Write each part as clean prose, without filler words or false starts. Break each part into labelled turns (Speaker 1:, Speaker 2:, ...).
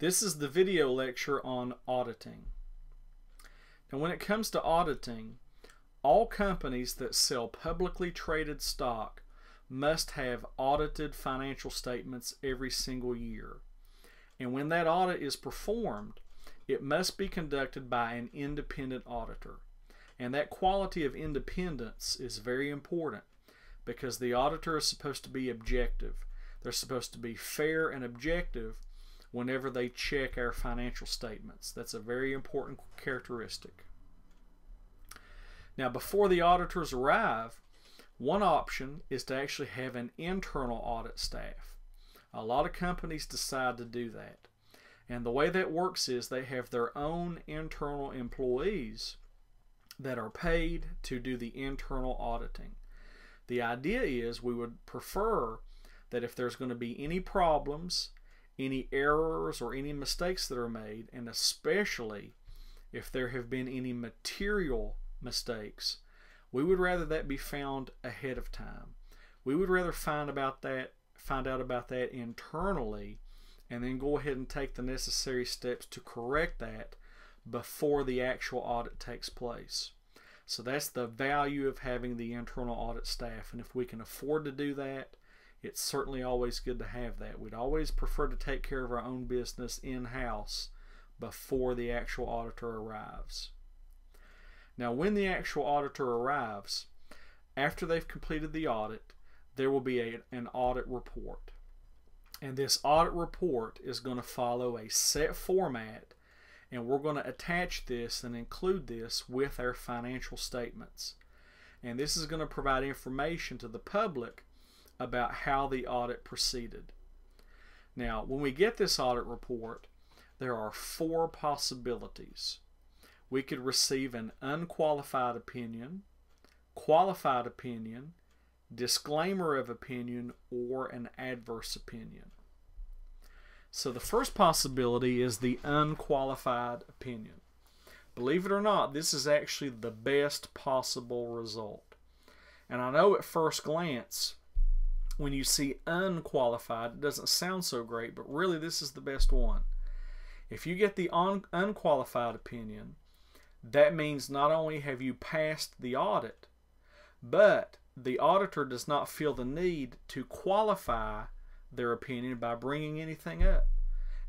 Speaker 1: This is the video lecture on auditing. Now, when it comes to auditing, all companies that sell publicly traded stock must have audited financial statements every single year. And when that audit is performed, it must be conducted by an independent auditor. And that quality of independence is very important because the auditor is supposed to be objective. They're supposed to be fair and objective whenever they check our financial statements. That's a very important characteristic. Now, before the auditors arrive, one option is to actually have an internal audit staff. A lot of companies decide to do that. And the way that works is they have their own internal employees that are paid to do the internal auditing. The idea is we would prefer that if there's going to be any problems, any errors, or any mistakes that are made, and especially if there have been any material mistakes, we would rather that be found ahead of time. We would rather find out about that internally and then go ahead and take the necessary steps to correct that before the actual audit takes place. So that's the value of having the internal audit staff, and if we can afford to do that, it's certainly always good to have that. We'd always prefer to take care of our own business in-house before the actual auditor arrives. Now, when the actual auditor arrives, after they've completed the audit, there will be an audit report. And this audit report is going to follow a set format, and we're going to attach this and include this with our financial statements. And this is going to provide information to the public about how the audit proceeded. Now, when we get this audit report, there are 4 possibilities. We could receive an unqualified opinion, qualified opinion, disclaimer of opinion, or an adverse opinion. So the first possibility is the unqualified opinion. Believe it or not, this is actually the best possible result. And I know at first glance, when you see unqualified, it doesn't sound so great, but really this is the best one. If you get the unqualified opinion, that means not only have you passed the audit, but the auditor does not feel the need to qualify their opinion by bringing anything up.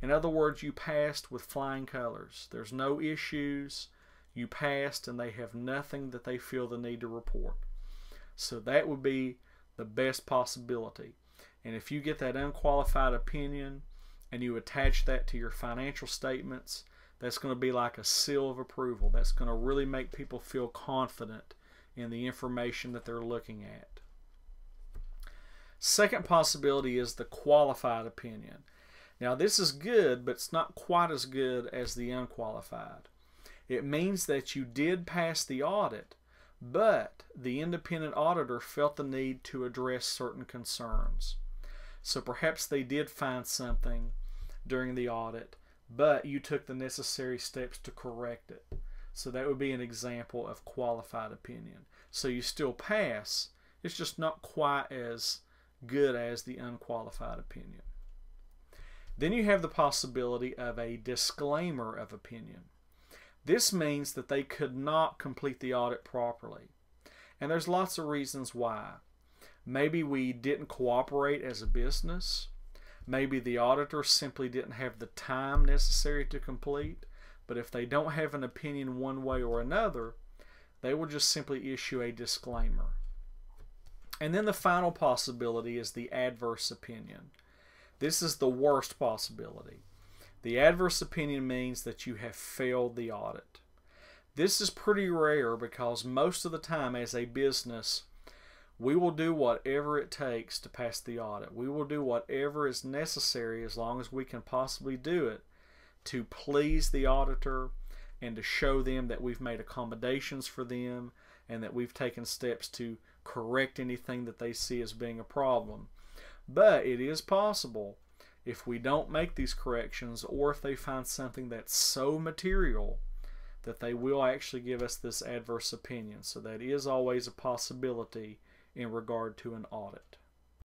Speaker 1: In other words, you passed with flying colors. There's no issues. You passed and they have nothing that they feel the need to report. So that would be the best possibility. And if you get that unqualified opinion and you attach that to your financial statements, that's going to be like a seal of approval. That's going to really make people feel confident in the information that they're looking at. Second possibility is the qualified opinion. Now, this is good, but it's not quite as good as the unqualified. It means that you did pass the audit, but the independent auditor felt the need to address certain concerns. So perhaps they did find something during the audit, but you took the necessary steps to correct it. So that would be an example of qualified opinion. So you still pass, it's just not quite as good as the unqualified opinion. Then you have the possibility of a disclaimer of opinion. This means that they could not complete the audit properly. And there's lots of reasons why. Maybe we didn't cooperate as a business. Maybe the auditor simply didn't have the time necessary to complete. But if they don't have an opinion one way or another, they will just simply issue a disclaimer. And then the final possibility is the adverse opinion. This is the worst possibility. The adverse opinion means that you have failed the audit. This is pretty rare because most of the time as a business, we will do whatever it takes to pass the audit. We will do whatever is necessary as long as we can possibly do it to please the auditor and to show them that we've made accommodations for them and that we've taken steps to correct anything that they see as being a problem. But it is possible if we don't make these corrections, or if they find something that's so material that they will actually give us this adverse opinion. So that is always a possibility in regard to an audit.